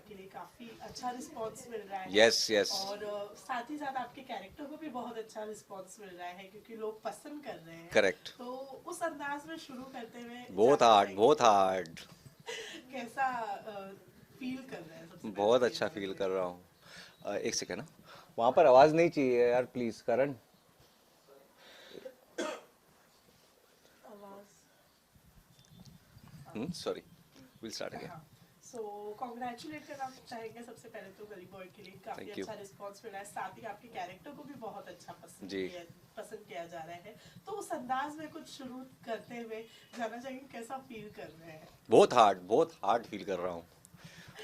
के लिए काफी अच्छा रिस्पांस मिल रहा है। Yes yes. और साथ ही साथ आपके कैरेक्टर को भी बहुत अच्छा रिस्पांस मिल रहा है क्योंकि लोग पसंद कर रहे हैं। करेक्ट। तो उस अंदाज में शुरू करते हुए बहुत जानना हार्ड, चाहेंगे बहुत हार्ड। कैसा फील कर रहे हैं सबसे पहले बहुत तो ये अच्छा फील जानेंगे। कर रहा हूँ। एक सेकेंड ना, वहाँ पर आवाज़ नहीं चाहिए यार, प्लीज़ करण। आवाज। Sorry, will start again. हाँ। सो कॉन्ग्रेचुलेट करना चाहेंगे सबसे पहले तो गली बॉय के लिए काफी थैंक यू। अच्छा रिस्पांस मिला है, साथ ही आपके कैरेक्टर को भी बहुत अच्छा जी। पसंद किया जा रहा है। तो उस अंदाज में कुछ शुरू करते हुए जानना चाहेंगे कैसा फील कर रहे हैं। बहुत हार्ड फील कर रहा हूँ।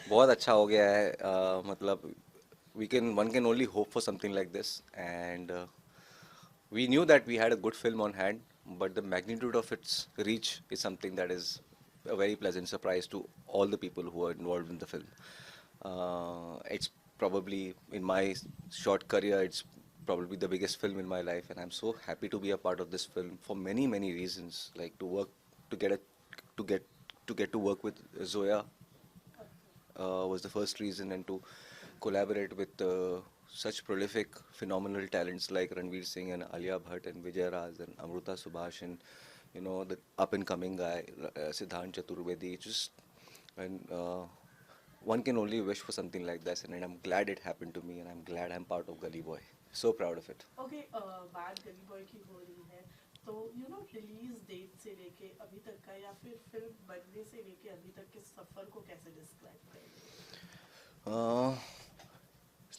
बहुत अच्छा हो गया है। मतलब one can only hope for something like this, and we knew that we had a good film on hand, but the magnitude of its reach is something that is a very pleasant surprise to all the people who are involved in the film. It's probably, in my short career, it's probably the biggest film in my life, and I'm so happy to be a part of this film for many, many reasons. Like to work, to get a, to get to work with Zoya was the first reason, and to collaborate with such prolific, phenomenal talents like Ranveer Singh and Alia Bhatt and Vijay Raj and Amruta Subhash and the up and coming guy Siddhant Chaturvedi. Just and one can only wish for something like this, and I'm glad it happened to me, and I'm glad I'm part of Gully Boy. So proud of it. Okay, बात गली boy की हो रही है तो release date से लेके अभी तक का या फिर फिल्म बनने से लेके अभी तक के सफर को कैसे डिस्क्राइब करेंगे। Uh,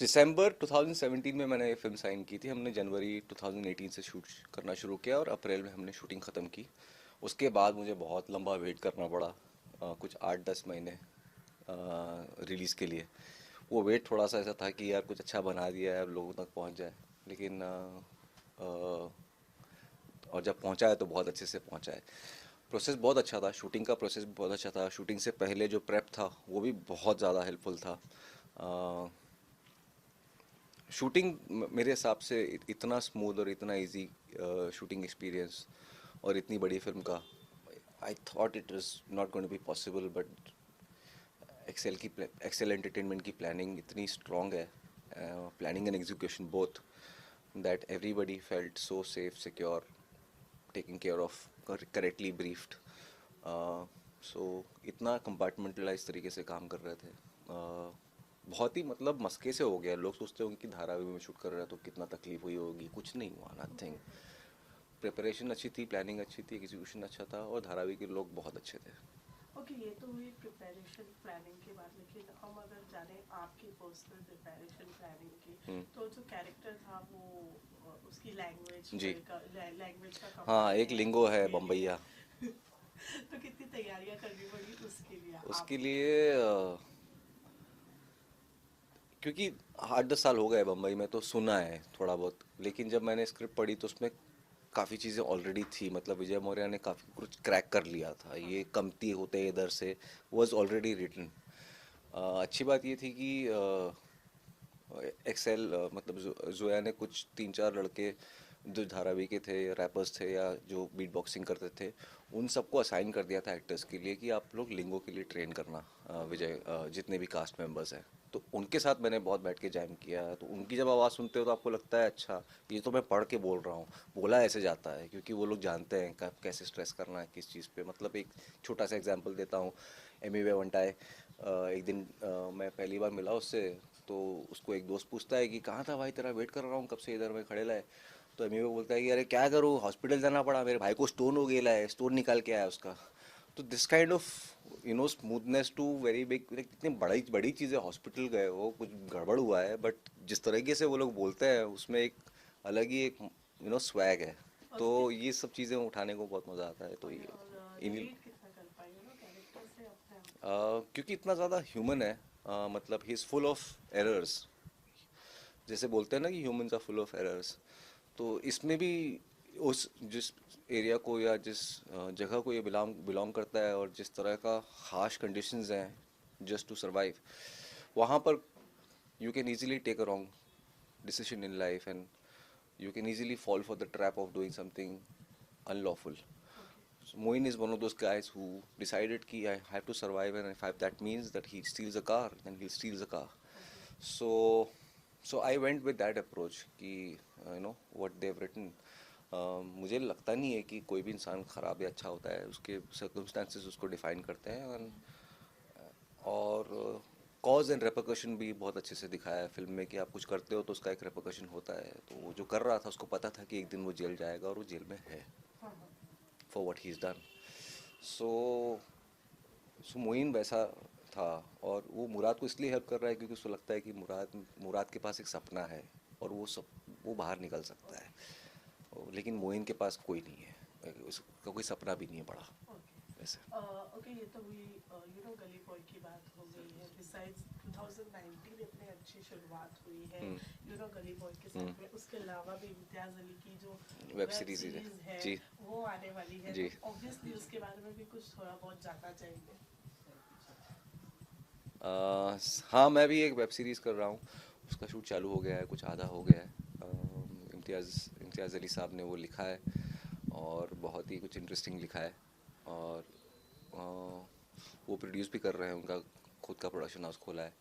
दिसंबर 2017 में मैंने ये फिल्म साइन की थी। हमने जनवरी 2018 से शूट करना शुरू किया और अप्रैल में हमने शूटिंग ख़त्म की। उसके बाद मुझे बहुत लंबा वेट करना पड़ा, कुछ 8-10 महीने रिलीज़ के लिए। वो वेट थोड़ा सा ऐसा था कि यार कुछ अच्छा बना दिया है, अब लोगों तक पहुंच जाए। लेकिन और जब पहुंचा है तो बहुत अच्छे से पहुंचा है। प्रोसेस बहुत अच्छा था, शूटिंग का प्रोसेस भी बहुत अच्छा था। शूटिंग से पहले जो प्रेप था वो भी बहुत ज़्यादा हेल्पफुल था। शूटिंग मेरे हिसाब से इतना स्मूथ और इतना इजी शूटिंग एक्सपीरियंस और इतनी बड़ी फिल्म का, I thought it is not going to be possible, but Excel Entertainment की प्लानिंग इतनी स्ट्रॉन्ग है, planning and execution both, that everybody felt so safe secure, taking care of, correctly briefed. So इतना compartmentalise तरीके से काम कर रहे थे। बहुत ही मतलब मस्के से हो गया। लोग सोचते होंगे कि धारावी में शूट कर रहे हैं तो कितना तकलीफ हुई होगी, कुछ नहीं हुआ, नथिंग। प्रिपरेशन अच्छी थी, प्लानिंग अच्छी थी, एग्जीक्यूशन अच्छा था और धारावी के लोग बहुत अच्छे थे। ओके, ये तो हुई प्रिपरेशन प्लानिंग की बात, लेकिन हम अगर जाने आपकी पर्सनल प्रिपरेशन प्लानिंग की, तो जो कैरेक्टर था वो उसकी लैंग्वेज जी। लैंग्वेज का हाँ, कमाल एक है लिंगो है उसके लिए। बम्बैया। तो कितनी तैयारियां करनी पड़ी उसके लिए उसके आपको। लिए क्योंकि 8-10 साल हो गए बम्बई में, तो सुना है थोड़ा बहुत। लेकिन जब मैंने स्क्रिप्ट पढ़ी तो उसमें काफ़ी चीज़ें ऑलरेडी थी। मतलब विजय मौर्य ने काफ़ी कुछ क्रैक कर लिया था, ये कमती होते इधर से वॉज ऑलरेडी रिटन। अच्छी बात ये थी कि एक्सेल मतलब जोया ने कुछ 3-4 लड़के जो धारावी के थे, रैपर्स थे या जो बीट बॉक्सिंग करते थे, उन सबको असाइन कर दिया था एक्टर्स के लिए कि आप लोग लिंगो के लिए ट्रेन करना। विजय जितने भी कास्ट मेंबर्स हैं, तो उनके साथ मैंने बहुत बैठ के जैम किया। तो उनकी जब आवाज़ सुनते हो तो आपको लगता है अच्छा, ये तो मैं पढ़ के बोल रहा हूँ, बोला ऐसे जाता है, क्योंकि वो लोग जानते हैं कैसे स्ट्रेस करना है किस चीज़ पे। मतलब एक छोटा सा एग्जांपल देता हूँ। एमी वे वंटाए, एक दिन मैं पहली बार मिला उससे, तो उसको एक दोस्त पूछता है कि कहाँ था भाई तेरा, वेट कर रहा हूँ कब से इधर में खड़े लाए। तो एमी वे बोलता है कि अरे क्या करूँ, हॉस्पिटल जाना पड़ा, मेरे भाई को स्टोन हो गया है, स्टोन निकाल के आया उसका। तो this kind of smoothness to very big, इतनी बड़ी बड़ी चीज़ें, हॉस्पिटल गए हो, कुछ गड़बड़ हुआ है, बट जिस तरीके से वो लोग बोलते हैं उसमें एक अलग ही एक स्वैग है। तो ओके। ये सब चीज़ें उठाने को बहुत मज़ा आता है। तो ओके, ये और इन्हीं रिलेट कितना कर पाए कैरेक्टर से अपने आप को। क्योंकि इतना ज़्यादा ह्यूमन है। मतलब he is full of errors. जैसे बोलते हैं ना कि humans are full of errors, तो इसमें भी उस जिस एरिया को या जिस जगह को ये बिलोंग करता है और जिस तरह का हार्श कंडीशंस हैं जस्ट टू सरवाइव, वहाँ पर you can easily take a wrong decision in life, and you can easily fall for the trap of doing something unlawful. Okay. Moin is one of those guys who decided कि I have to survive, and if that means that he steals a car, then he'll steal the car. So, so I went with that approach कि what they've written. मुझे लगता नहीं है कि कोई भी इंसान ख़राब या अच्छा होता है, उसके circumstances उसको define करते हैं, और कॉज एंड रेपरकशन भी बहुत अच्छे से दिखाया है फिल्म में कि आप कुछ करते हो तो उसका एक रेपरकशन होता है। तो वो जो कर रहा था उसको पता था कि एक दिन वो जेल जाएगा, और वो जेल में है for what he is done. So so Moin वैसा था, और वो मुराद को इसलिए हेल्प कर रहा है क्योंकि उसको लगता है कि मुराद के पास एक सपना है, और वो बाहर निकल सकता है, लेकिन मोइन के पास कोई नहीं है, उसका कोई सपना भी नहीं है बड़ा वैसे। ओके, ये तो हुई गली बॉय की बात हो गई है। बिसाइड्स 2019 इतनी अच्छी शुरुआत हुई है गली बॉय के साथ में, उसके अलावा भी इम्तियाज अली की जो वेब सीरीज है जी, वो आने वाली है जी। ऑब्वियसली उसके बारे में भी कुछ थोड़ा बहुत जानना चाहिए। हाँ, मैं भी एक वेब सीरीज़ कर रहा हूँ, उसका शूट चालू हो गया है, कुछ आधा हो गया है। इम्तियाज़ अली साहब ने वो लिखा है, और बहुत ही कुछ इंटरेस्टिंग लिखा है, और वो प्रोड्यूस भी कर रहे हैं, उनका खुद का प्रोडक्शन हाउस खोला है।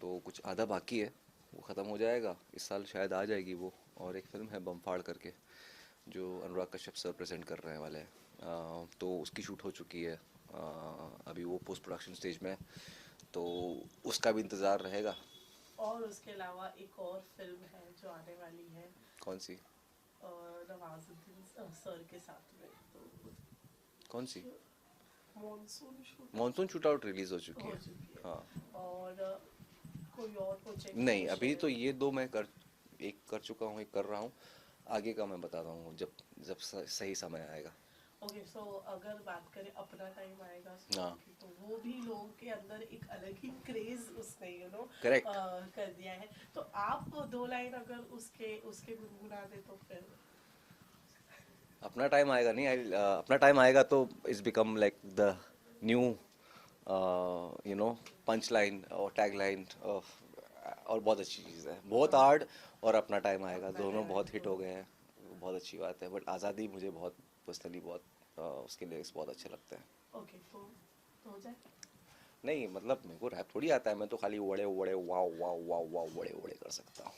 तो कुछ आधा बाकी है, वो ख़त्म हो जाएगा इस साल, शायद आ जाएगी वो। और एक फ़िल्म है बमफाड़ करके, जो अनुराग कश्यप सर प्रेजेंट कर रहे वाले हैं, तो उसकी शूट हो चुकी है, अभी वो पोस्ट प्रोडक्शन स्टेज में है, तो उसका भी इंतज़ार रहेगा। और उसके अलावा एक और फिल्म है जो आने वाली है। कौन सी? नवाजुद्दीन सर के साथ में, तो कौन सी? मॉनसून शूट आउट रिलीज़ हो चुकी है। हाँ, और कोई और प्रोजेक्ट नहीं, अभी तो ये दो मैं एक कर चुका हूँ, एक कर रहा हूँ, आगे का मैं बताता हूँ जब सही समय आएगा। ओके, सो अगर बात करें अपना टाइम आएगा हाँ, तो वो भी लोगों के अंदर एक अलग ही क्रेज उसने करेक्ट। कर दिया है। तो आप दो लाइन अगर उसके गुनगुना दे तो फिर। अपना टाइम आएगा नहीं, अपना टाइम आएगा तो it's become like the new punch line और टैग लाइन, और बहुत अच्छी चीज़ है, बहुत हार्ड और अपना टाइम आएगा, दोनों बहुत हिट हो गए हैं, बहुत अच्छी बात है। बट आज़ादी मुझे बहुत पर्सनली बहुत उसके लिरिक्स बहुत अच्छे लगते हैं। ओके, तो हो जाए। नहीं, मतलब मेरे को रैप थोड़ी आता है, मैं तो खाली वड़े वड़े वाव वाव वाव वाव वड़े वड़े कर सकता हूँ।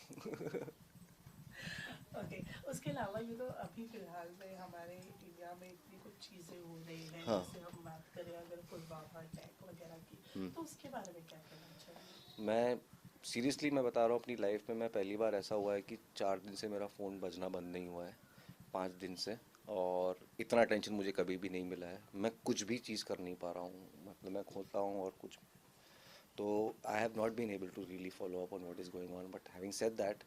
ओके, उसके अलावा अभी फिलहाल में हमारे इंडिया में इतनी कुछ चीज़ें हो रही हैं, हाँ। जैसे हम बात करें अगर पुलवामा अटैक वगैरह की, तो उसके बारे में क्या कहना चाहिए? मैं सीरियसली मैं बता रहा हूँ, अपनी लाइफ में मैं पहली बार ऐसा हुआ है कि 4 दिन से मेरा फ़ोन बजना बंद नहीं हुआ है, 5 दिन से, और इतना टेंशन मुझे कभी भी नहीं मिला है। मैं कुछ भी चीज़ कर नहीं पा रहा हूँ, मतलब मैं खोलता हूँ और कुछ, तो I have not been able to really follow up on what is going on. But having said that,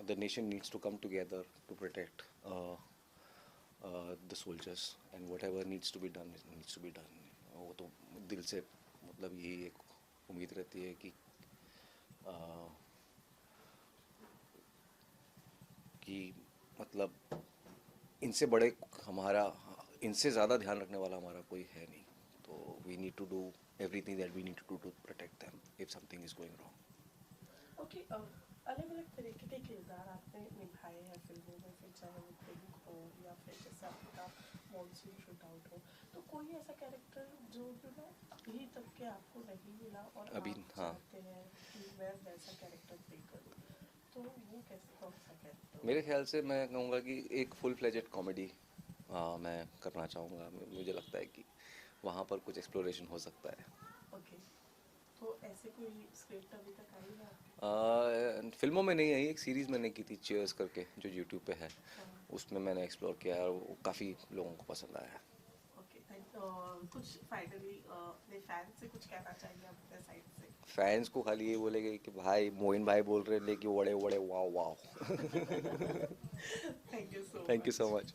the nation needs to come together to protect the soldiers, and whatever needs to be done needs to be done. वो तो दिल से, मतलब यही एक उम्मीद रहती है कि मतलब इनसे बड़े हमारा, इनसे ज़्यादा ध्यान रखने वाला हमारा कोई है नहीं, तो we need to do everything that we need to do to protect them if something is going wrong. Okay, अलग अलग तरीके के किरदार आपने निभाए हैं फिल्मों में, फिर चाहे वो पिंक हो या फिर जैसे आपका मॉनसून शूट आउट हो, तो कोई ऐसा कैरेक्टर जो अभी तक के आपको नहीं मिला और अभी, आप हाँ, चाहते हैं कि मैं वैसा कैरेक्टर प्ले करूं, तो वो कैसे, कौन सा कैरेक्टर? मेरे ख्याल से मैं कहूँगा कि एक फुल फ्लेजेड कॉमेडी मैं करना चाहूँगा। मुझे लगता है कि वहाँ पर कुछ एक्सप्लोरेशन हो सकता है। ओके, तो ऐसे कोई स्क्रिप्ट अभी तक आई है? फिल्मों में नहीं आई, एक सीरीज़ मैंने की थी चेयर्स करके, जो यूट्यूब पे है, उसमें मैंने एक्सप्लोर किया और वो काफ़ी लोगों को पसंद आया। ओके, कुछ फाइनली अपने फैन से कुछ कहना चाहिए अपने साइड से? फैंस को खाली ये बोलेंगे कि भाई मोइन भाई बोल रहे हैं कि वड़े वड़े wow wow. Thank you so thank you much. So much.